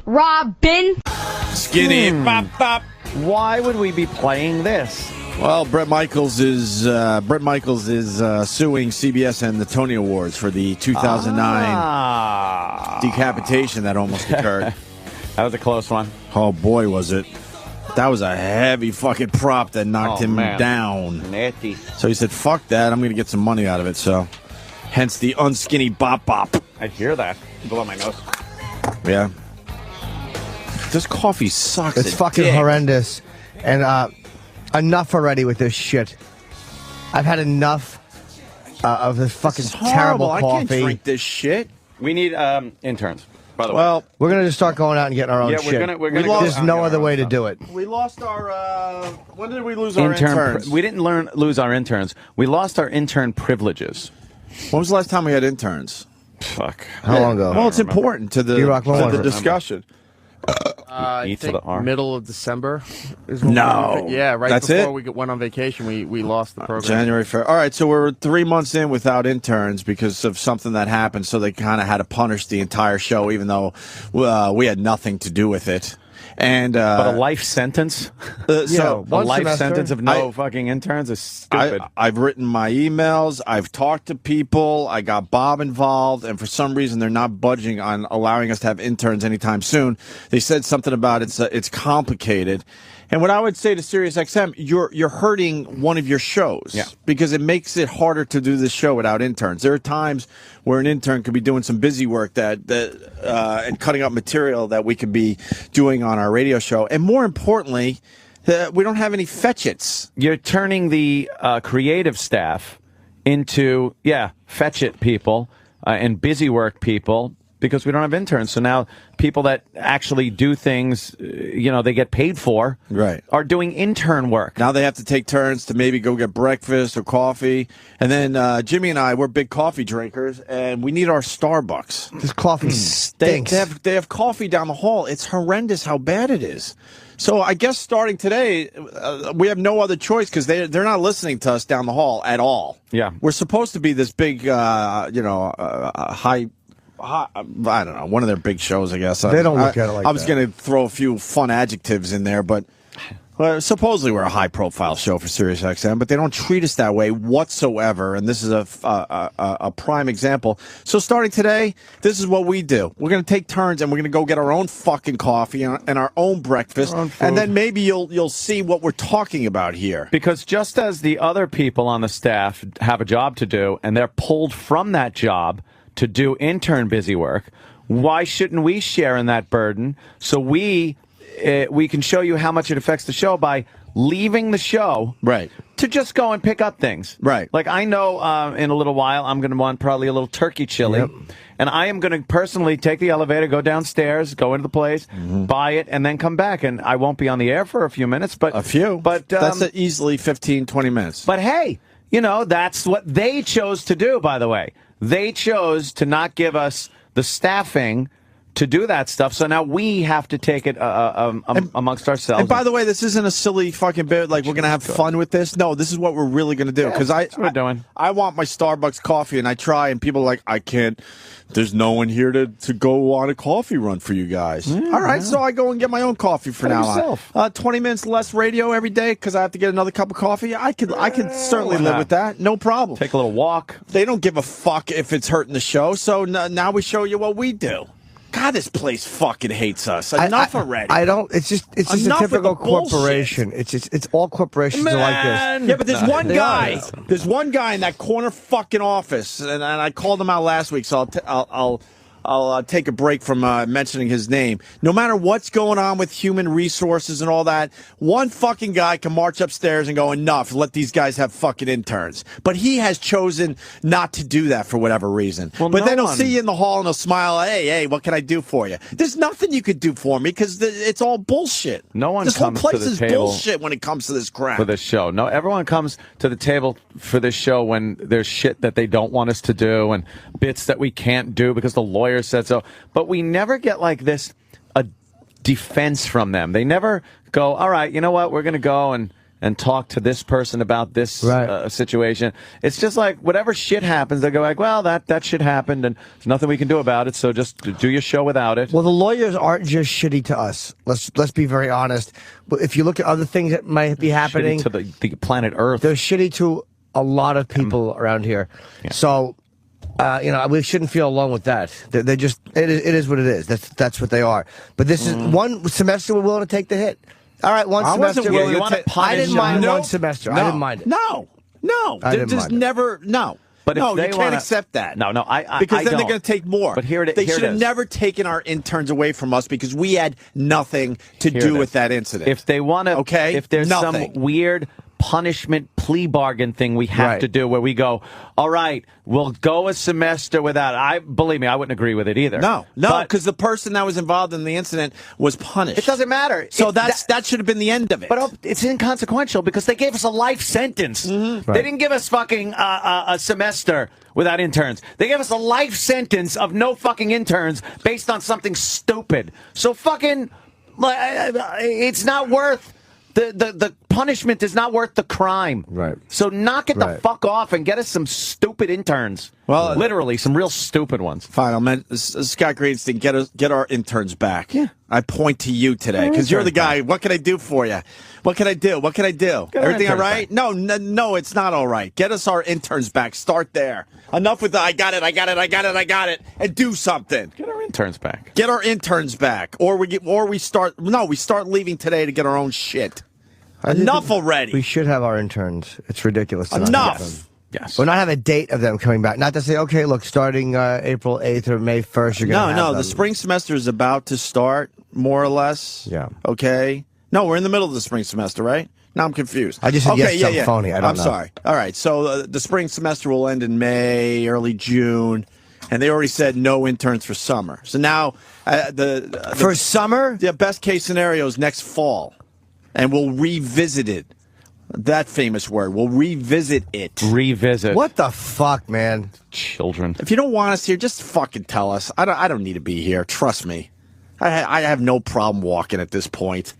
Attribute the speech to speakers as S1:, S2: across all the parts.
S1: Robin.
S2: Skinny. Bop, bop.
S3: Why would we be playing this?
S2: Well, Bret Michaels is suing CBS and the Tony Awards for the 2009 decapitation that almost occurred.
S3: That was a close one.
S2: Oh boy, was it! That was a heavy fucking prop that knocked him
S3: man.
S2: down.
S3: Nasty.
S2: So he said, "Fuck that! I'm going to get some money out of it." So, hence the unskinny bop bop.
S3: I hear that. Blow my nose.
S2: Yeah. This coffee sucks.
S4: It's fucking horrendous. And enough already with this shit. I've had enough of this fucking terrible coffee.
S2: I can't drink this shit.
S3: We need interns, by the way.
S2: Well,
S4: we're going to just start going out and getting our own shit.
S3: We're gonna
S4: There's no other way to do it.
S2: We lost our... when did we lose our interns?
S3: We didn't lose our interns. We lost our intern privileges.
S2: When was the last time we had interns?
S3: Fuck.
S4: How long ago?
S2: Well, it's important to the discussion.
S5: I think middle of December is
S2: when
S5: right
S2: that's
S5: before
S2: it?
S5: we went on vacation. We lost the program.
S2: January 1st. All right, so we're 3 months in without interns because of something that happened. So they kind of had to punish the entire show, even though we had nothing to do with it. And
S3: but a life sentence?
S2: So
S3: a life sentence of no fucking interns is stupid.
S2: I've written my emails. I've talked to people. I got Bob involved, and for some reason they're not budging on allowing us to have interns anytime soon. They said something about it's complicated. And what I would say to SiriusXM, you're hurting one of your shows because it makes it harder to do this show without interns. There are times where an intern could be doing some busy work and cutting up material that we could be doing on our radio show. And more importantly, we don't have any fetch-its.
S3: You're turning the creative staff into, fetch-it people and busy work people because we don't have interns. So now people that actually do things, they get paid for, are doing intern work.
S2: Now they have to take turns to maybe go get breakfast or coffee. And then Jimmy and I, we're big coffee drinkers, and we need our Starbucks.
S4: This coffee stinks.
S2: They have coffee down the hall. It's horrendous how bad it is. So I guess starting today, we have no other choice because they're not listening to us down the hall at all.
S3: Yeah.
S2: We're supposed to be this big, high... I don't know, one of their big shows, I guess.
S4: They don't look at it like that.
S2: I was going to throw a few fun adjectives in there, but supposedly we're a high-profile show for SiriusXM, but they don't treat us that way whatsoever, and this is a prime example. So starting today, this is what we do. We're going to take turns, and we're going to go get our own fucking coffee and our own breakfast, and then maybe you'll see what we're talking about here.
S3: Because just as the other people on the staff have a job to do, and they're pulled from that job to do intern busy work, why shouldn't we share in that burden so we can show you how much it affects the show by leaving the show to just go and pick up things. Like I know in a little while I'm going to want probably a little turkey chili. And I am going to personally take the elevator, go downstairs, go into the place, buy it, and then come back. And I won't be on the air for a few minutes. But
S2: that's easily 15, 20 minutes.
S3: But hey, that's what they chose to do, by the way. They chose to not give us the staffing to do that stuff, so now we have to take it amongst ourselves.
S2: And by the way, this isn't a silly fucking bit, like we're going to have fun with this. No, this is what we're really going to do. Because
S3: that's what we're doing.
S2: I want my Starbucks coffee, and I try, and people are like, I can't. There's no one here to go on a coffee run for you guys. All right, so I go and get my own coffee for now on. 20 minutes less radio every day because I have to get another cup of coffee. I could certainly live with that. No problem.
S3: Take a little walk.
S2: They don't give a fuck if it's hurting the show, so now we show you what we do. God, this place fucking hates us. Enough already.
S4: It's just a typical corporation. It's all corporations are like this.
S2: Yeah, but there's one guy. There's one guy in that corner fucking office, and I called him out last week, so I'll take a break from mentioning his name. No matter what's going on with human resources and all that, one fucking guy can march upstairs and go, enough, let these guys have fucking interns. But he has chosen not to do that for whatever reason. But then he'll see you in the hall and he'll smile, hey, what can I do for you? There's nothing you could do for me because it's all bullshit.
S3: No one
S2: this
S3: comes
S2: whole place
S3: to the
S2: is
S3: table
S2: bullshit when it comes to this crap.
S3: For this show. No, everyone comes to the table for this show when there's shit that they don't want us to do and bits that we can't do because the lawyer said so. But we never get like this, a defense from them. They never go, all right, you know what, we're going to go and and talk to this person about this situation. It's just like whatever shit happens, they go like, well, that shit happened, and there's nothing we can do about it. So just do your show without it.
S4: Well, the lawyers aren't just shitty to us. Let's be very honest. But if you look at other things that might be happening
S3: to the planet Earth,
S4: they're shitty to a lot of people around here. Yeah. So. We shouldn't feel alone with that. They're just, it is what it is. That's what they are. But this is one semester we're willing to take the hit. All right, one semester. I didn't mind one semester. I didn't mind it.
S2: No. There's never, no.
S3: But
S2: no, you can't accept that.
S3: No,
S2: because then they're going to take more.
S3: But
S2: they should have never taken our interns away from us because we had nothing to do with that incident.
S3: If they want to, if there's some weird punishment plea bargain thing we have to do where we go, all right, we'll go a semester without. Believe me, I wouldn't agree with it either.
S2: No, because the person that was involved in the incident was punished.
S3: It doesn't matter.
S2: So that should have been the end of it.
S3: But it's inconsequential because they gave us a life sentence. They didn't give us fucking a semester without interns. They gave us a life sentence of no fucking interns based on something stupid. So fucking, it's not worth. The punishment is not worth the crime.
S4: Right.
S3: So knock it the fuck off and get us some stupid interns. Well, literally, some real stupid ones.
S2: Fine. Scott Greenstein, get our interns back. Yeah. I point to you today because you're the guy. What can I do for you? What can I do? Everything all right? No, it's not all right. Get us our interns back. Start there. Enough with the I got it, and do something.
S3: Get our interns back.
S2: Get our interns back, or we start leaving today to get our own shit. Enough already.
S4: We should have our interns. It's ridiculous.
S2: Enough.
S3: Yes.
S4: We'll not have a date of them coming back. Not to say, okay, look, starting April 8th or May 1st, you're going to have them.
S2: The spring semester is about to start, more or less.
S4: Yeah.
S2: Okay. No, we're in the middle of the spring semester, right? Now I'm confused.
S4: I just said yes, phony. I'm
S2: sorry. All right. So the spring semester will end in May, early June, and they already said no interns for summer. So now
S4: for summer,
S2: the best case scenario is next fall, and we'll revisit it. That famous word. We'll revisit it.
S3: Revisit.
S4: What the fuck, man?
S3: Children.
S2: If you don't want us here, just fucking tell us. I don't need to be here. Trust me. I have no problem walking at this point.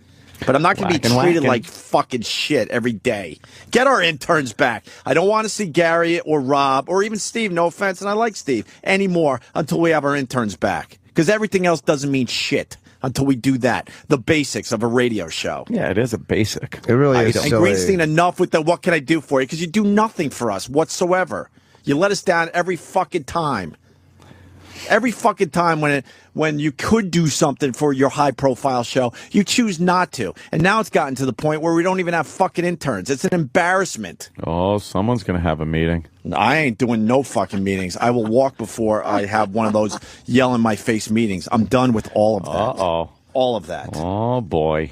S2: But I'm not going to be treated like fucking shit every day. Get our interns back. I don't want to see Gary or Rob or even Steve, no offense, and I like Steve, anymore until we have our interns back. Because everything else doesn't mean shit until we do that. The basics of a radio show.
S3: Yeah, it is a basic.
S4: It really is.
S2: And Greenstein, enough with the what can I do for you? Because you do nothing for us whatsoever. You let us down every fucking time. Every fucking time when you could do something for your high-profile show, you choose not to. And now it's gotten to the point where we don't even have fucking interns. It's an embarrassment.
S3: Oh, someone's going to have a meeting.
S2: I ain't doing no fucking meetings. I will walk before I have one of those yell-in-my-face meetings. I'm done with all of that.
S3: Uh-oh.
S2: All of that.
S3: Oh, boy.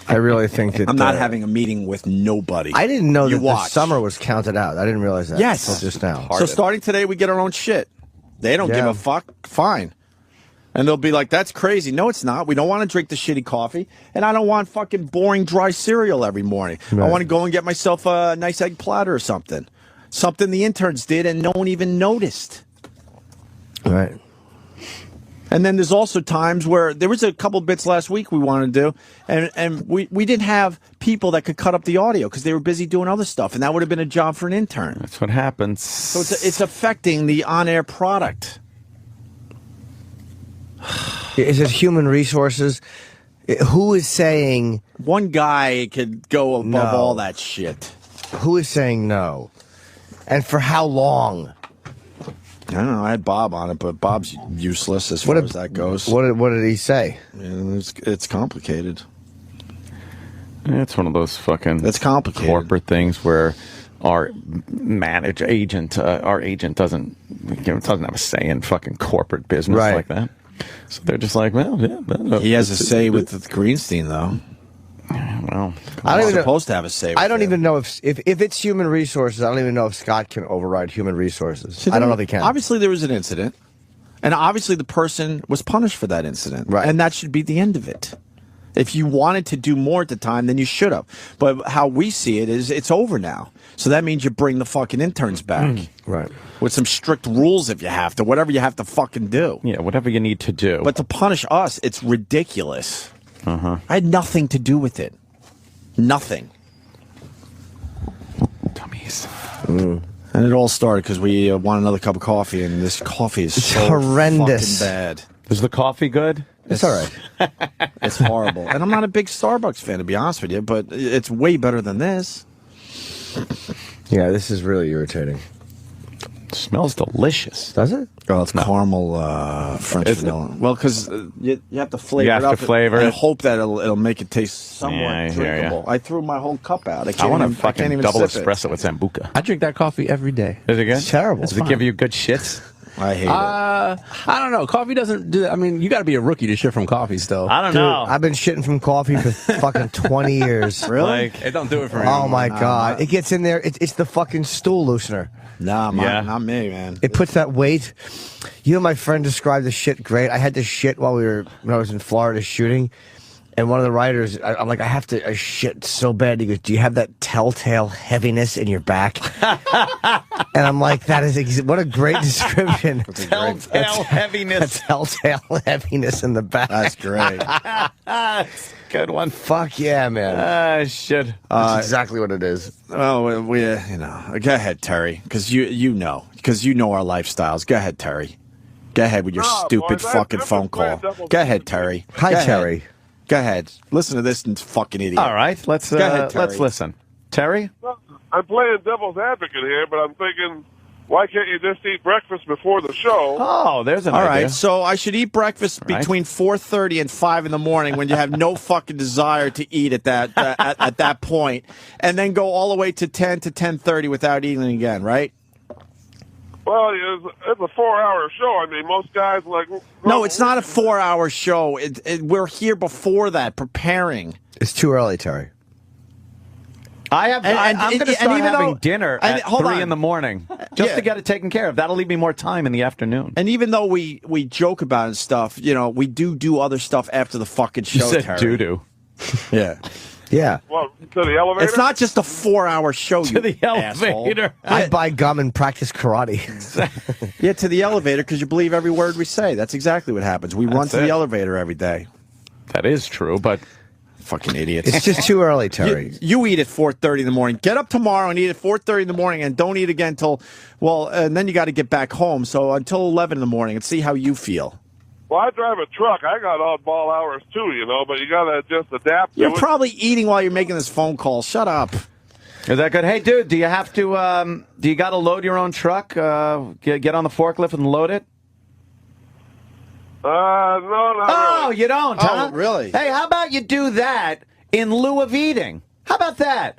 S4: I really think that...
S2: I'm not having a meeting with nobody.
S4: I didn't know that the summer was counted out. I didn't realize that.
S2: Yes.
S4: Until just now.
S2: So starting today, we get our own shit. They don't give a fuck. Fine. And they'll be like, that's crazy. No, it's not. We don't want to drink the shitty coffee. And I don't want fucking boring dry cereal every morning. Right. I want to go and get myself a nice egg platter or something. Something the interns did and no one even noticed.
S4: Right.
S2: And then there's also times where there was a couple bits last week we wanted to do, and we didn't have people that could cut up the audio because they were busy doing other stuff, and that would have been a job for an intern.
S3: That's what happens.
S2: So it's affecting the on-air product.
S4: Is it human resources? Who is saying...
S2: One guy could go above all that shit.
S4: Who is saying no? And for how long?
S2: I don't know. I had Bob on it, but Bob's useless as far as that goes.
S4: What did he say?
S2: Yeah, it's complicated.
S3: It's one of those fucking corporate things where our agent doesn't have a say in fucking corporate business like that. So they're just like, well, yeah.
S2: He has a say with Greenstein, though.
S3: Well,
S4: I don't even
S2: supposed to have a say.
S4: I don't even know if it's human resources. I don't even know if Scott can override human resources. So I don't know if he can.
S2: Obviously, there was an incident, and obviously the person was punished for that incident, right? And that should be the end of it. If you wanted to do more at the time, then you should have. But how we see it is, it's over now. So that means you bring the fucking interns back,
S4: right?
S2: With some strict rules if you have to, whatever you have to fucking do.
S3: Yeah, whatever you need to do.
S2: But to punish us, it's ridiculous. I had nothing to do with it. Nothing.
S3: Jeez.
S2: And it all started because we want another cup of coffee, and this coffee is so
S4: horrendous.
S2: fucking bad.
S3: Is the coffee good?
S4: It's all right.
S2: It's horrible. And I'm not a big Starbucks fan, to be honest with you, but it's way better than this.
S4: Yeah, this is really irritating.
S3: It smells delicious.
S4: Does it?
S2: Oh, it's caramel French vanilla. Well, because you have to flavor
S3: You
S2: it
S3: have
S2: up
S3: to flavor
S2: and
S3: it.
S2: hope that it'll make it taste somewhat
S3: Yeah, I hear ya.
S2: drinkable. I threw my whole cup out. I
S3: I
S2: can't
S3: want
S2: even,
S3: a fucking
S2: I can't even
S3: double
S2: sip
S3: espresso with Sambuca.
S5: I drink that coffee every day.
S3: Is it good?
S4: It's terrible.
S3: Does it give you good shits?
S2: it. I hate it.
S5: I don't know. Coffee doesn't do that. I mean, you got to be a rookie to shit from coffee still.
S3: I don't
S4: Dude,
S3: know.
S4: I've been shitting from coffee for fucking 20 years.
S2: Really?
S3: Like,
S5: It don't do it for me.
S4: Oh my God. It gets in there. It's the fucking stool loosener.
S2: Nah,
S3: Yeah.
S2: not me, man.
S4: It puts that weight. You know, my friend described the shit great. I had to shit when I was in Florida shooting. And one of the writers, I'm like, I shit so bad. He goes, do you have that telltale heaviness in your back? And I'm like, what a great description.
S3: telltale heaviness.
S4: A telltale heaviness in the back.
S2: That's great.
S3: Good one.
S4: Fuck yeah, man.
S3: Shit.
S4: That's exactly what it is.
S2: Oh, we go ahead, Terry, because you know our lifestyles. Go ahead, Terry. Go ahead with your stupid
S1: boys,
S2: fucking
S1: I'm
S2: phone
S1: just playing
S2: call.
S1: devil's
S2: Go ahead,
S1: advocate.
S2: Terry.
S4: Hi,
S2: Go ahead.
S4: Terry.
S2: Go ahead. Listen to this fucking idiot.
S3: All right, let's
S2: Go ahead, Terry.
S3: let's listen. Terry?
S1: I'm playing devil's advocate here, but I'm thinking, why can't you just eat breakfast before the show?
S3: Oh, there's an
S2: All
S3: idea.
S2: right, so I should eat breakfast
S3: Right.
S2: between 4:30 and 5 in the morning when you have no fucking desire to eat at that at that point, and then go all the way to 10 to 10:30 without eating again, right?
S1: Well, it's a 4-hour show. I mean, most guys
S2: No, it's not a 4-hour show. We're here before that, preparing.
S4: It's too early, Terry.
S3: I'm going to start
S2: even
S3: having
S2: though-
S3: dinner
S2: and
S3: at
S2: hold
S3: 3
S2: on.
S3: in the morning just
S2: Yeah.
S3: to get it taken care of. That'll leave me more time in the afternoon.
S2: And even though we joke about it and stuff, we do other stuff after the fucking show.
S3: You said
S2: Terry.
S3: doo-doo.
S2: Yeah.
S4: Yeah.
S1: Well, to the elevator?
S2: It's not just a 4-hour show.
S3: To the elevator.
S4: I buy gum and practice karate.
S2: Yeah, to the elevator because you believe every word we say. That's exactly what happens. We run
S3: That's
S2: to
S3: it.
S2: the elevator every day.
S3: That is true, but
S2: Fucking idiots.
S4: It's just too early, Terry.
S2: You eat at 4:30 in the morning. Get up tomorrow and eat at 4:30 in the morning, and don't eat again till and then you got to get back home. So until 11 in the morning, and see how you feel.
S1: Well, I drive a truck. I got oddball hours too, but you got to just adapt to
S2: You're
S1: it.
S2: probably eating while you're making this phone call. Shut up.
S3: is that good? Hey, dude, do you have to? Do you got to load your own truck? Get on the forklift and load it?
S1: No, not
S3: Oh,
S1: really.
S3: you don't, huh?
S2: Oh, really?
S3: Hey, how about you do that in lieu of eating? How about that?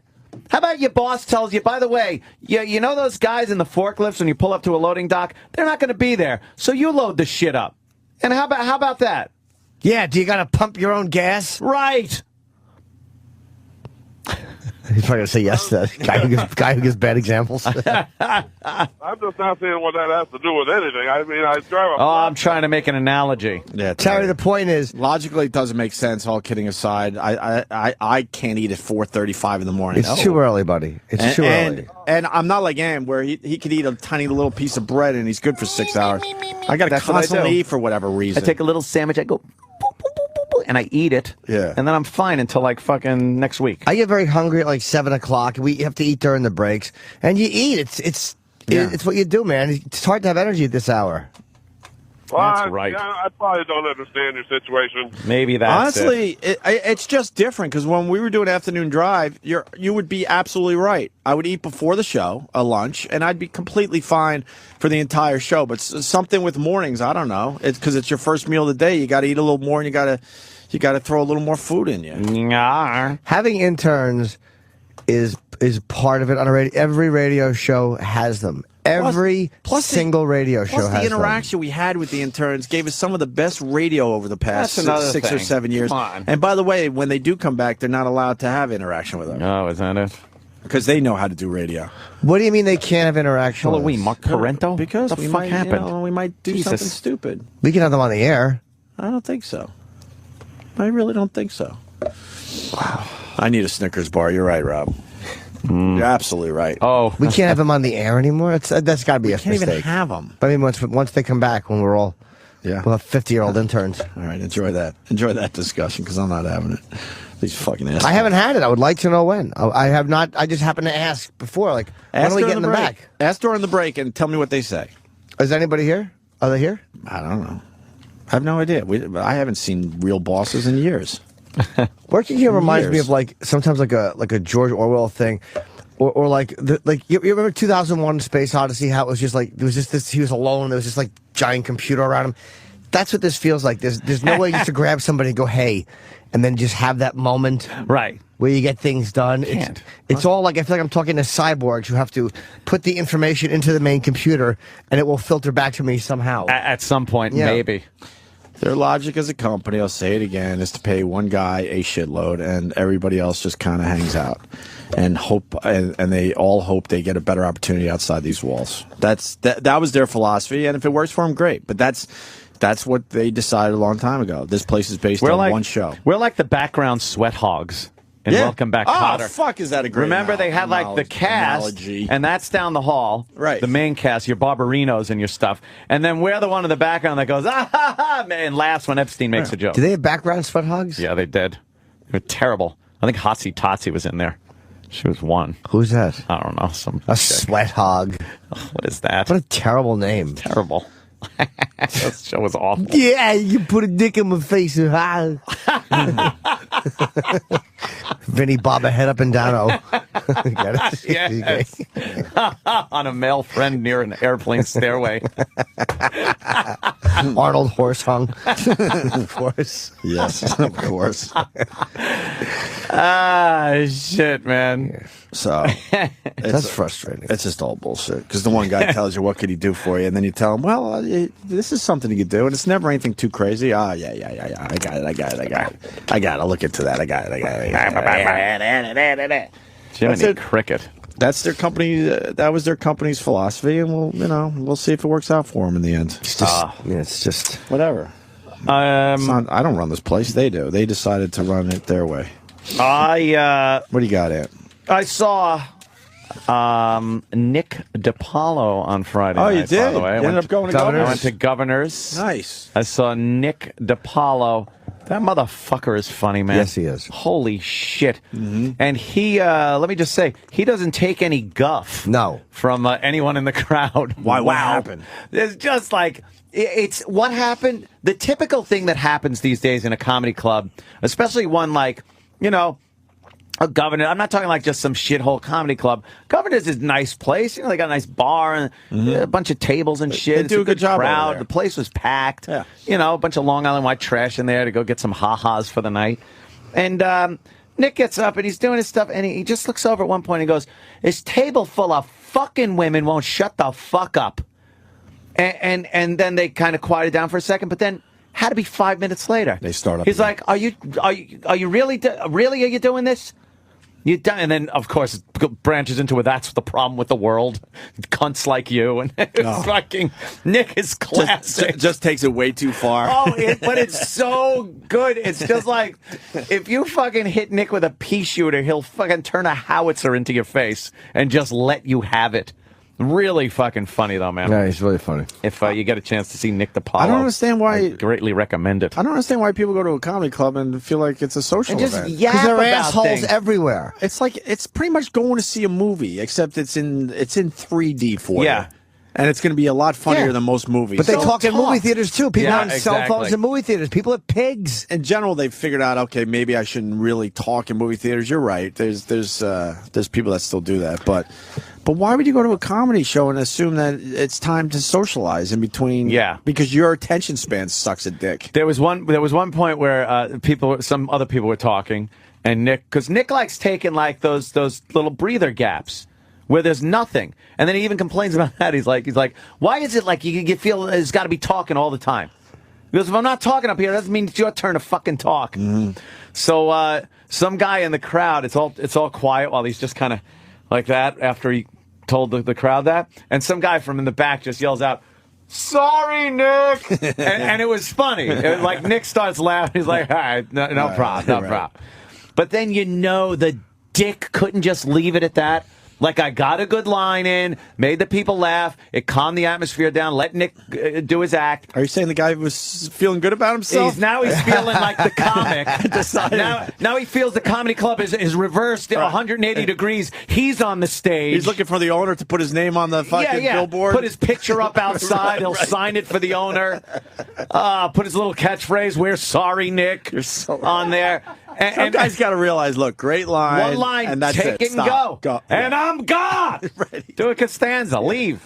S3: How about your boss tells you, by the way, you know those guys in the forklifts when you pull up to a loading dock? They're not going to be there, so you load the shit up. And how about that?
S4: Yeah, do you got to pump your own gas?
S3: Right.
S4: He's probably going to say yes to that guy who gives bad examples.
S1: I'm just not seeing what that has to do with anything. I mean, I drive a...
S3: Oh, I'm trying to make an analogy.
S2: Yeah,
S4: Terry, the point is,
S2: logically, it doesn't make sense. All kidding aside, I can't eat at 4:35 in the morning.
S4: it's too early, buddy. It's too early.
S2: And I'm not like Am, where he could eat a tiny little piece of bread and he's good for 6 hours. I got to
S3: That's what I
S2: constantly
S3: do.
S2: eat for whatever reason.
S3: I take a little sandwich, I go, boop, boop, boop, boop, and I eat it.
S2: Yeah.
S3: And then I'm fine until like fucking next week.
S4: I get very hungry at like 7 o'clock. We have to eat during the breaks, and you eat. It's what you do, man. It's hard to have energy at this hour.
S1: Well,
S3: That's right.
S1: I probably don't understand your situation.
S3: Maybe that's it.
S2: Honestly, it's just different because when we were doing afternoon drive, you would be absolutely right. I would eat before the show, a lunch, and I'd be completely fine for the entire show. But something with mornings, I don't know. It's because it's your first meal of the day. You got to eat a little more, and you got to throw a little more food in you.
S3: Nyah.
S4: Having interns is part of it on a radio. Every radio show has them. Every single radio show
S2: Plus
S4: has
S2: the
S4: them.
S2: interaction we had with the interns gave us some of the best radio over the past
S3: That's another
S2: six or
S3: thing.
S2: 7 years.
S3: Come on.
S2: And by the way, when they do come back, they're not allowed to have interaction with them
S3: Oh, is that it?
S2: because they know how to do radio.
S4: What do you mean they can't have interaction? with
S3: Halloween,
S4: us?
S3: Mark Parento?
S2: Because
S3: what the
S2: we
S3: fuck
S2: might,
S3: happened?
S2: we might do
S3: Jesus.
S2: something stupid.
S4: We can have them on the air.
S2: I don't think so. I really don't think so. Wow. I need a Snickers bar. You're right, Rob. You're absolutely right.
S3: Oh,
S4: We can't have them on the air anymore. That's got to be a
S2: Can't
S4: mistake.
S2: even have them.
S4: But I mean, once they come back, when we're all
S2: Yeah.
S4: we'll have 50-year-old interns.
S2: All right. Enjoy that. Enjoy that discussion because I'm not having it. These fucking assholes.
S4: I haven't had it. I would like to know when. I have not. I just happened to ask before. Like, when are we getting them back?
S2: Ask during the break and tell me what they say.
S4: Is anybody here? Are they here?
S2: I don't know. I have no idea. I haven't seen real bosses in years.
S4: Working here reminds me of sometimes like a George Orwell thing, or you remember 2001: Space Odyssey? How it was just like there was just this. He was alone. There was just like giant computer around him. That's what this feels like. There's no way just to grab somebody and go, hey, and then just have that moment,
S3: right,
S4: where you get things done. It's all like I feel like I'm talking to cyborgs who have to put the information into the main computer, and it will filter back to me somehow.
S3: At some point, maybe.
S2: Their logic as a company, I'll say it again, is to pay one guy a shitload, and everybody else just kind of hangs out and hope, and they all hope they get a better opportunity outside these walls. That was their philosophy, and if it works for them, great. But that's what they decided a long time ago. This place is based on one show.
S3: We're like the background sweat hogs. And Welcome Back, Kotter.
S2: Oh, fuck, is that a great
S3: Remember, they had like the cast, and that's down the hall.
S2: Right.
S3: The main cast, your Barbarinos and your stuff. And then we're the one in the background that goes, ah, ha, ha, and laughs when Epstein makes a joke.
S4: Do they have background sweat hogs?
S3: Yeah, they did. They were terrible. I think Hotsy Totsy was in there. She was one.
S4: Who's that?
S3: I don't know.
S4: A sweat hog.
S3: What is that?
S4: What a terrible name.
S3: Terrible. That show was awful.
S4: Yeah, you put a dick in my face and Vinny bob a head up and down. Got it?
S3: Yes. On a male friend near an airplane stairway.
S4: Arnold horse hung. Of course.
S2: Yes, of course.
S3: Shit, man.
S2: So
S4: that's frustrating.
S2: It's just all bullshit. Because the one guy tells you what could he do for you, and then you tell him, well, this is something you could do, and it's never anything too crazy. Yeah. I got it. I'll look into that. I got it.
S3: Jiminy Cricket.
S2: That's their company. That was their company's philosophy, and we'll see if it works out for them in the end.
S4: It's just
S2: whatever. I don't run this place. They do. They decided to run it their way. What do you got, Ant?
S3: I saw Nick Dipoalo on Friday night.
S2: Oh, you did?
S3: By the way.
S2: You ended up going to Governors?
S3: I went to Governors.
S2: Nice.
S3: I saw Nick Dipoalo. That motherfucker is funny, man.
S4: Yes, he is.
S3: Holy shit. Mm-hmm. And he, let me just say, he doesn't take any guff.
S4: No.
S3: From anyone in the crowd.
S2: Why? What happened?
S3: It's just like, it's what happened. The typical thing that happens these days in a comedy club, especially one like, a Governor. I'm not talking like just some shithole comedy club. Governor's is a nice place. They got a nice bar and a bunch of tables and shit.
S2: They do a good job
S3: crowd.
S2: over there.
S3: The place was packed.
S2: Yeah.
S3: A bunch of Long Island white trash in there to go get some ha-has for the night. And Nick gets up and he's doing his stuff and he just looks over at one point and goes, "This table full of fucking women won't shut the fuck up." And then they kind of quieted down for a second, but then had to be 5 minutes later.
S2: They start up.
S3: He's
S2: again.
S3: like, "Are you really are you doing this? You done?" And then, of course, it branches into that's the problem with the world. Cunts like you. And it's fucking Nick is classic.
S2: Just takes it way too far.
S3: But it's so good. It's just like, if you fucking hit Nick with a pea shooter, he'll fucking turn a howitzer into your face and just let you have it. Really fucking funny, though, man.
S4: Yeah, he's really funny.
S3: If you get a chance to see Nick Dipoalo,
S2: I don't understand why.
S3: I greatly recommend it.
S2: I don't understand why people go to a comedy club and feel like it's a social
S3: and just
S2: event.
S3: yap
S4: there are
S3: about
S4: assholes
S3: things.
S4: everywhere.
S2: It's like it's pretty much going to see a movie, except it's in 3D for you. And it's going to be a lot funnier than most movies.
S4: But they talk in movie theaters, too. People on cell phones
S3: exactly.
S4: in movie theaters. People are pigs.
S2: In general, they've figured out, okay, maybe I shouldn't really talk in movie theaters. You're right. There's people that still do that. But why would you go to a comedy show and assume that it's time to socialize in between?
S3: Yeah.
S2: Because your attention span sucks a dick.
S3: There was one point where some other people were talking, and because Nick likes taking like those little breather gaps where there's nothing, and then he even complains about that. He's like, why is it like you feel it's got to be talking all the time? Because if I'm not talking up here, that doesn't mean it's your turn to fucking talk. Mm-hmm. So some guy in the crowd, it's all quiet while he's just kind of like that after he told the crowd that, and some guy from in the back just yells out, "Sorry, Nick," and it was funny. It was like Nick starts laughing. He's like, "All right, no problem." But then the dick couldn't just leave it at that. Like, I got a good line in, made the people laugh, it calmed the atmosphere down, let Nick do his act.
S2: Are you saying the guy was feeling good about himself?
S3: He's feeling like the comic. Now he feels the comedy club is reversed 180 degrees. He's on the stage.
S2: He's looking for the owner to put his name on the fucking billboard.
S3: Put his picture up outside. He'll sign it for the owner. Put his little catchphrase, "We're sorry, Nick," on there.
S2: And guys got to realize, look, great line.
S3: One line,
S2: and that's
S3: take
S2: it.
S3: and go. And I'm gone.
S2: Right.
S3: Do a Costanza. Leave.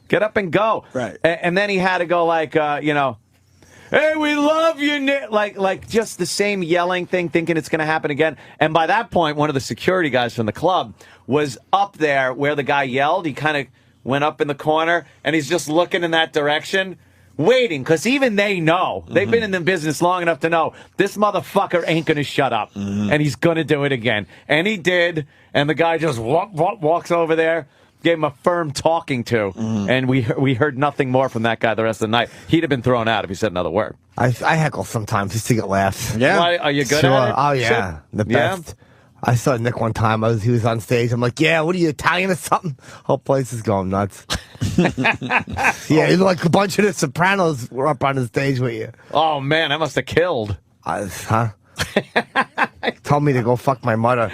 S3: Get up and go.
S2: Right.
S3: And then he had to go like, hey, we love you, Nick. Like just the same yelling thing, thinking it's going to happen again. And by that point, one of the security guys from the club was up there where the guy yelled. He kind of went up in the corner, and he's just looking in that direction. Waiting, because even they know. They've been in the business long enough to know this motherfucker ain't going to shut up, and he's going to do it again. And he did, and the guy just walks over there, gave him a firm talking to, and we heard nothing more from that guy the rest of the night. He'd have been thrown out if he said another word.
S4: I heckle sometimes just to get laughs.
S2: Yeah.
S3: Why, are you good at it?
S4: Oh, yeah. The best.
S3: Yeah?
S4: I saw Nick one time. He was on stage. I'm like, yeah, what are you, Italian or something? Whole place is going nuts. Yeah, like a bunch of the Sopranos were up on the stage with you.
S3: Oh, man, that must have killed.
S4: Huh? Told me to go fuck my mother.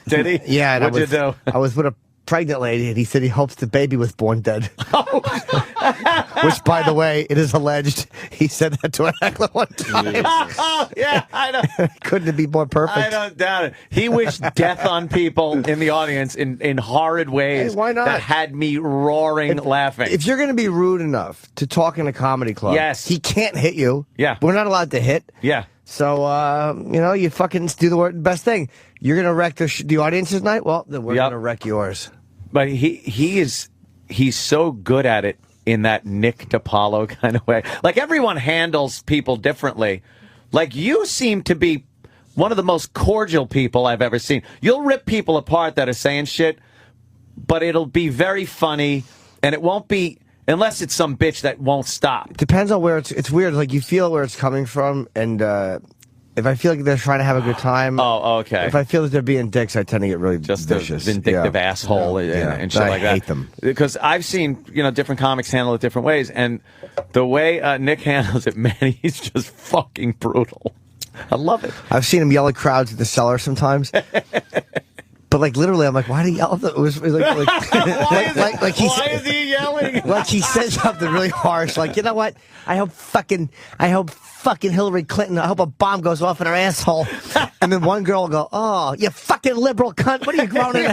S3: Did he?
S4: Yeah.
S3: What'd you do?
S4: I was with a pregnant lady, and he said he hopes the baby was born dead. Which, by the way, it is alleged he said that to a heckler one time.
S3: Yeah, I know.
S4: Couldn't it be more perfect?
S3: I don't doubt it. He wished death on people in the audience in horrid ways.
S4: Hey, why not?
S3: That had me roaring laughing.
S4: If you're going to be rude enough to talk in a comedy club,
S3: yes,
S4: he can't hit you.
S3: Yeah.
S4: We're not allowed to hit.
S3: Yeah.
S4: So, you fucking do the best thing. You're going to wreck the audience's night? Well, then we're going to wreck yours.
S3: But he's so good at it in that Nick Dipoalo kind of way. Like, everyone handles people differently. Like, you seem to be one of the most cordial people I've ever seen. You'll rip people apart that are saying shit, but it'll be very funny, and it won't be, unless it's some bitch that won't stop.
S4: Depends on where it's weird. Like, you feel where it's coming from, and if I feel like they're trying to have a good time.
S3: Oh, okay.
S4: If I feel that they're being dicks, I tend to get really
S3: just
S4: vicious.
S3: a vindictive asshole and shit like that.
S4: I hate them.
S3: Because I've seen, different comics handle it different ways, and the way Nick handles it, man, he's just fucking brutal. I love it.
S4: I've seen him yell at crowds at the cellar sometimes. But like literally, I'm like, why do you yell? It was like
S3: why is he yelling?
S4: Like he said something really harsh. Like, you know what? I hope fucking Hillary Clinton. I hope a bomb goes off in her asshole. And then one girl will go, "Oh, you fucking liberal cunt! What are you groaning?"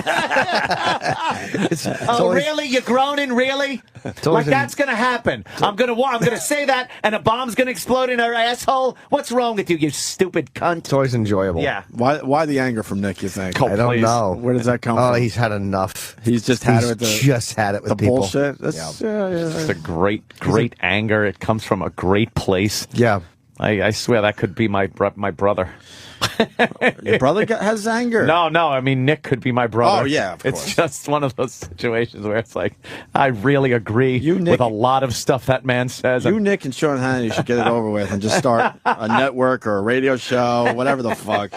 S3: Really? You groaning? Really? Like that's gonna happen? I'm gonna say that, and a bomb's gonna explode in her asshole. What's wrong with you, you stupid cunt?
S4: It's always enjoyable.
S3: Yeah.
S2: Why the anger from Nick, you think?
S4: I don't know.
S2: Where does that come
S4: from?
S2: Oh,
S4: he's had enough.
S2: He's just had it with
S4: the
S2: people. Bullshit.
S3: It's a great anger. It comes from a great place.
S4: Yeah.
S3: I swear that could be my brother.
S2: Your brother has anger?
S3: No. I mean, Nick could be my brother.
S2: Oh, yeah, of course.
S3: It's just one of those situations where it's like, I really agree with a lot of stuff that man says.
S2: You, Nick, and Sean Hannity should get it over with and just start a network or a radio show, whatever the fuck.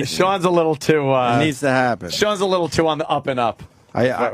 S3: Sean's a little too...
S2: it needs to happen.
S3: Sean's a little too on the up and up.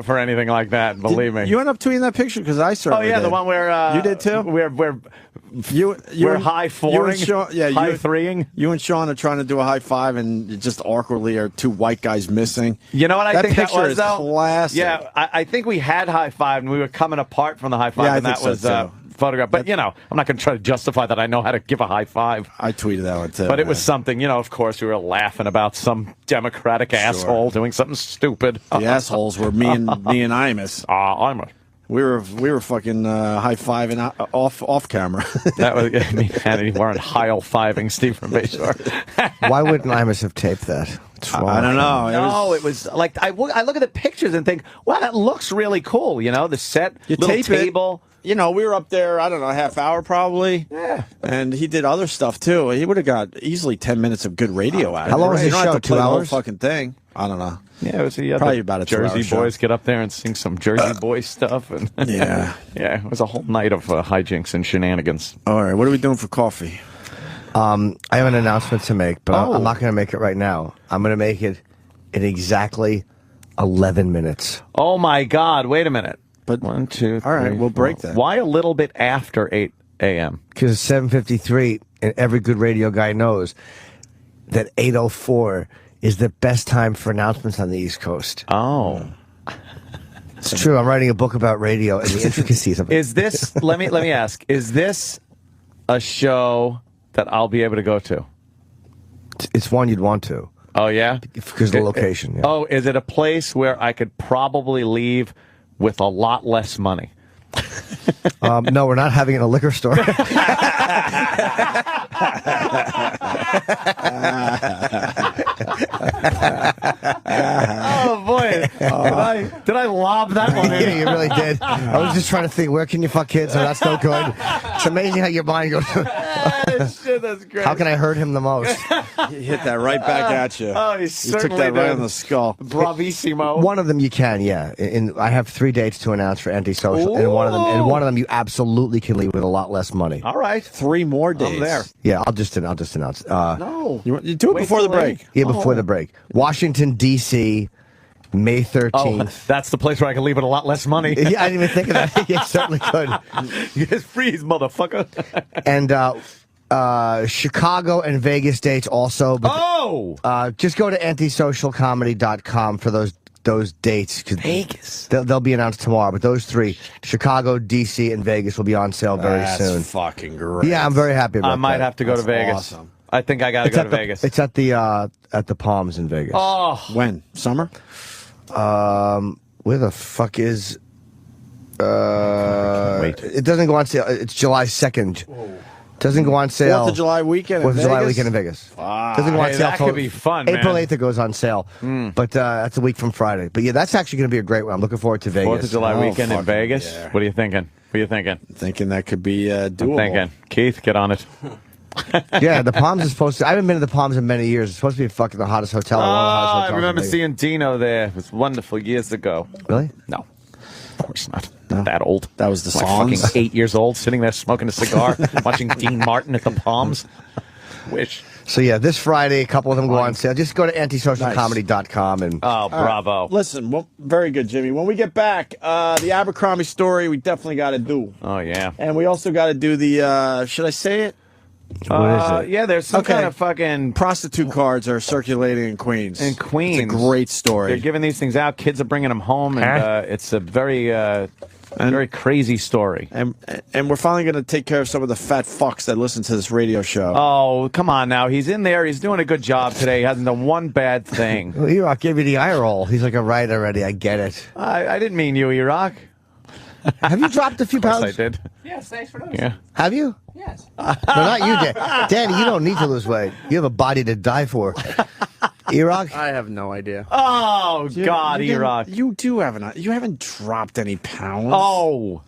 S3: For anything like that, believe me.
S2: You end up tweeting that picture because I certainly did.
S3: The one where
S2: you did too.
S3: We're high fouring, high threeing.
S2: You and Sean are trying to do a high five, and just awkwardly are two white guys missing.
S3: You know what I think that
S2: picture
S3: was?
S2: Is classic.
S3: Yeah, I think we had high five, and we were coming apart from the high five, and that was photograph. But I'm not going to try to justify that I know how to give a high five.
S2: I tweeted that one too.
S3: But it was something. Of course, we were laughing about some Democratic asshole doing something stupid.
S2: The assholes were me and Imus.
S3: Imus.
S2: We were fucking high fiving off camera.
S3: That was and weren't high-fiving Steve from Bayshore.
S4: Why wouldn't Imus have taped that?
S2: I don't know.
S3: It was like I look at the pictures and think, wow, that looks really cool. The set, little table.
S2: We were up there, I don't know, a half hour probably.
S3: Yeah.
S2: And he did other stuff too. He would have got easily 10 minutes of good radio out of it.
S4: How long was the show? 2 hours?
S2: The whole fucking thing. I don't know.
S3: Yeah, it was
S2: probably about a
S3: Jersey
S2: 2 hour
S3: Boys
S2: show.
S3: get up there and sing some Jersey Boys stuff. And
S2: yeah.
S3: Yeah, it was a whole night of hijinks and shenanigans.
S2: All right, what are we doing for coffee?
S4: I have an announcement to make, but I'm not going to make it right now. I'm going to make it in exactly 11 minutes.
S3: Oh my God! Wait a minute.
S2: But
S3: 1, 2, 3.
S2: all right, we'll break
S3: 4.
S2: that.
S3: Why a little bit after 8 a.m.?
S4: Because it's 7:53, and every good radio guy knows that 8:04 is the best time for announcements on the East Coast.
S3: Oh.
S4: It's true. I'm writing a book about radio and the intricacies of it.
S3: Is this? let me ask. Is this a show that I'll be able to go to?
S4: It's one you'd want to.
S3: Oh yeah,
S4: Because of the location. Yeah.
S3: Oh, is it a place where I could probably leave with a lot less money?
S4: No, we're not having it in a liquor store.
S3: Oh boy, did I lob that one in?
S4: Yeah, you really did. I was just trying to think, where can you fuck kids? So that's no good. It's amazing how your mind goes.
S3: Shit, that's great.
S4: How can I hurt him the most?
S2: You hit that right back at you.
S3: Oh, he
S2: You took
S3: certainly
S2: that right
S3: did.
S2: on the skull.
S3: Bravissimo.
S4: One of them you can, yeah. And I have 3 dates to announce for Antisocial, and one of them you absolutely can leave with a lot less money.
S3: All right,
S2: 3 more days.
S3: I'm there.
S4: Yeah, I'll just announce.
S3: No,
S2: You do it
S3: Wait
S2: before
S3: till
S2: the break.
S3: late.
S4: Yeah, before the break. Washington D.C. May 13th.
S3: Oh, that's the place where I can leave with a lot less money.
S4: Yeah, I didn't even think of that. You certainly could.
S3: You just freeze, motherfucker.
S4: And Chicago and Vegas dates also. But, just go to antisocialcomedy.com for those dates.
S3: Vegas.
S4: They'll be announced tomorrow, but those 3, Chicago, D.C., and Vegas, will be on sale very
S2: That's
S4: soon.
S2: fucking great.
S4: Yeah, I'm very happy about that.
S3: I might have to go to
S2: That's
S3: Vegas.
S2: awesome.
S3: I think I got to go to Vegas.
S4: It's at the Palms in Vegas.
S3: Oh,
S2: When? Summer?
S4: Where the fuck is?
S3: Wait.
S4: It doesn't go on sale. It's July 2nd. Doesn't go on sale.
S2: 4th of July weekend in
S4: 4th of July
S2: Vegas?
S4: weekend in Vegas. Doesn't go on
S3: Hey,
S4: sale
S3: that
S4: till
S3: could be fun,
S4: April
S3: man.
S4: 8th it goes on sale. But that's a week from Friday. But yeah, that's actually going to be a great one. I'm looking forward to Vegas.
S3: 4th of July
S2: Oh,
S3: weekend in
S2: fucking
S3: Vegas.
S2: yeah.
S3: What are you thinking? What are you thinking?
S2: Thinking that could be doable.
S3: I'm thinking. Keith, get on it.
S4: Yeah, the Palms is supposed to. I haven't been to the Palms in many years. It's supposed to be fucking the hottest hotel. or one of the hottest
S3: I
S4: hotels in
S3: remember
S4: Vegas.
S3: seeing Dino there. It was wonderful years ago.
S4: Really?
S3: No, of course not. Not that old.
S2: That was the
S3: Like
S2: songs.
S3: fucking 8 years old, sitting there smoking a cigar, watching Dean Martin at the Palms. Wish.
S4: So yeah, this Friday, a couple of them go on sale. Just go to antisocialcomedy.com and.
S3: Oh, bravo.
S2: Listen, well, very good, Jimmy. When we get back, the Abercrombie story, we definitely got to do.
S3: Oh, yeah.
S2: And we also got to do the, should I say it?
S4: What is it?
S3: Yeah, there's some
S2: Okay.
S3: kind of fucking...
S2: Prostitute cards are circulating in Queens.
S3: In Queens.
S2: It's a great story.
S3: They're giving these things out. Kids are bringing them home, and it's a very, very crazy story.
S2: and we're finally going to take care of some of the fat fucks that listen to this radio show.
S3: Oh, come on now. He's in there. He's doing a good job today. He hasn't done one bad thing.
S4: Well, Iraq gave you the eye roll. He's like, all right already. I get it.
S3: I didn't mean you, Iraq.
S4: Have you dropped a few
S3: Of course
S4: pounds?
S3: I did.
S6: Yes, thanks for noticing.
S3: Yeah.
S4: Have you?
S6: Yes.
S4: No, not you, Dan. Danny, you don't need to lose weight. You have a body to die for. Iraq?
S5: I have no idea.
S3: Oh,
S2: You-
S3: God,
S2: you didn't-
S3: Iraq.
S2: You do have an. You haven't dropped any pounds.
S3: Oh.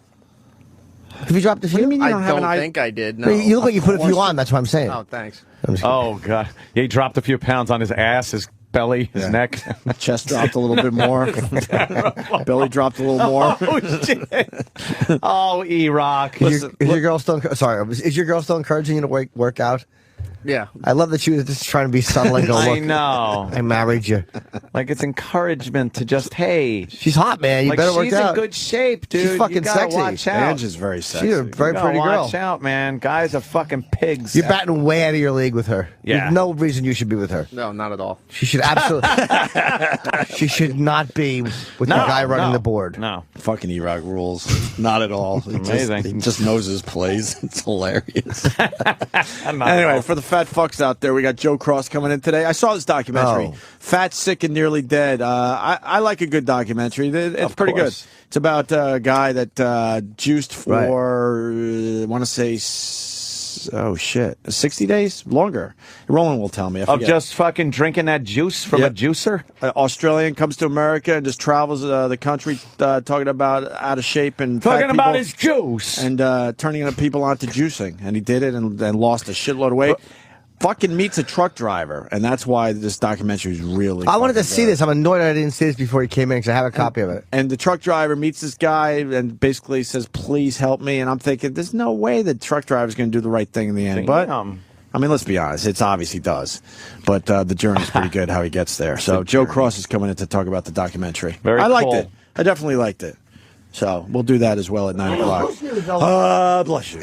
S4: Have you dropped a few?
S2: What do you mean you
S5: I
S2: don't have
S5: don't
S2: an eye?
S5: think I did. No.
S4: Well, you look like you put a few
S2: course.
S4: on. That's what I'm saying.
S5: Oh, thanks.
S4: I'm just kidding.
S3: Oh, God. Yeah, he dropped a few pounds on his ass, his belly, his
S2: Yeah.
S3: neck.
S2: Chest dropped a little bit more. Belly dropped a little more.
S3: Oh, shit. Oh, Iraq.
S4: Is your girl still? Sorry, is your girl still encouraging you to work out?
S5: Yeah.
S4: I love that she was just trying to be subtle and go,
S3: I
S4: look,
S3: know.
S4: I married you.
S3: Like, it's encouragement to just, hey.
S4: She's hot, man. You
S3: Like,
S4: better work
S3: she's
S4: out.
S3: in good shape, dude.
S4: She's fucking
S3: you gotta
S4: sexy.
S3: watch out.
S2: Ange is very sexy.
S4: She's a very
S3: You gotta
S4: pretty girl.
S3: watch out, man. Guys are fucking pigs.
S4: You're batting way out of your league with her.
S3: Yeah.
S4: There's no reason you should be with her.
S5: No, not at all.
S4: She should absolutely. She should not be with the guy running the board.
S3: No.
S2: Fucking Iraq rules. Not at all.
S3: Amazing.
S2: He just knows his plays. It's hilarious.
S3: Not
S2: Anyway,
S3: at all.
S2: for the fat fucks out there, we got Joe Cross coming in today. I saw this documentary,
S4: Oh.
S2: Fat, Sick, and Nearly Dead. I like a good documentary. It's
S3: Of
S2: pretty
S3: course.
S2: good. It's about a guy that juiced
S4: Right.
S2: for, I want to say, 60 days? Longer. Roland will tell me. I
S3: Of
S2: forget.
S3: just fucking drinking that juice from
S2: Yep.
S3: a juicer?
S2: Australian comes to America and just travels the country talking about out of shape and fat
S3: Talking about
S2: people.
S3: his juice.
S2: And turning people onto juicing. And he did it and lost a shitload of weight. Fucking meets a truck driver. And that's why this documentary is really
S4: I wanted to
S2: fucking
S4: see
S2: good.
S4: this. I'm annoyed I didn't see this before he came in because I have a copy of it.
S2: And the truck driver meets this guy and basically says, please help me. And I'm thinking, there's no way the truck driver's going to do the right thing in the end. But
S3: Damn.
S2: I mean, let's be honest. It's obvious he does. But the journey's pretty good how he gets there. So Joe Cross is coming in to talk about the documentary. I liked it. I definitely liked it. So we'll do that as well at 9 o'clock. Bless you.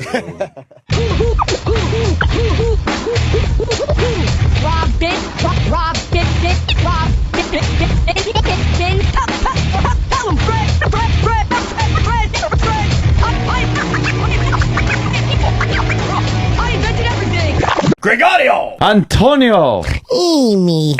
S6: Gregorio!
S3: Antonio!
S6: Amy.